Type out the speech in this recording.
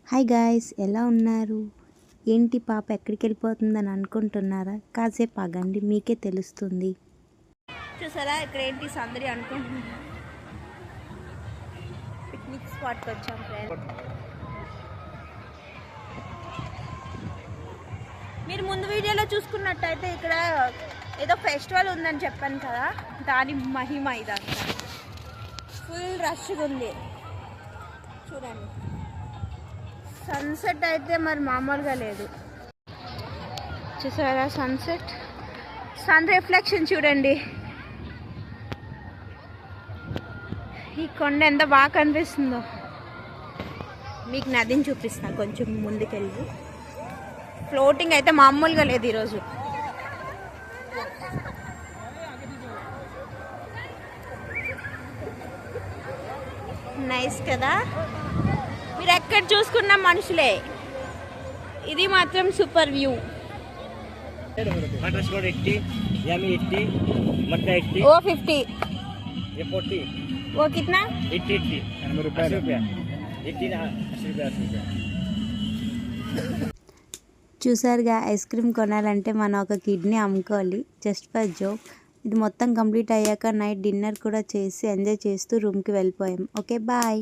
Hi guys, ఎలా ఉన్నారు? ఏంటి పాప ఎక్కడికి వెళ్ళిపోతుందని అనుకుంటున్నారా? కాసేపు ఆగండి, మీకే తెలుస్తుంది. చూసారా ఇక్కడ ఏంటి సందడి అనుకుంటున్నా. పిక్నిక్ స్పాట్కి వచ్చాం ఫ్రెండ్. మీరు ముందు వీడియోలో చూసుకున్నట్టయితే ఇక్కడ ఏదో ఫెస్టివల్ ఉందని చెప్పాను కదా, దాని మహిమ ఇదంతా. ఫుల్ రష్గా ఉంది చూడండి. సన్సెట్ అయితే మరి మామూలుగా లేదు. చూసారా సన్సెట్, సన్ రిఫ్లెక్షన్ చూడండి. ఈ కొండ ఎంత బాగా కనిపిస్తుందో. మీకు నదిని చూపిస్తాను కొంచెం ముందుకెళ్ళి. ఫ్లోటింగ్ అయితే మామూలుగా లేదు ఈరోజు. నైస్ కదా, మీరు ఎక్కడ చూసుకున్న మనుషులే. ఇది మాత్రం సూపర్ వ్యూ. वो 50, ये 40, वो कितना? 80 रुपया। చూసారుగా, ఐస్ క్రీమ్ కొనాలంటే మనం ఒక కిడ్నీ అమ్ముకోవాలి. Just for joke. ఇది మొత్తం కంప్లీట్ అయ్యాక నైట్ డిన్నర్ కూడా చేసి ఎంజాయ్ చేస్తూ రూమ్కి వెళ్ళిపోయాం. Okay, bye.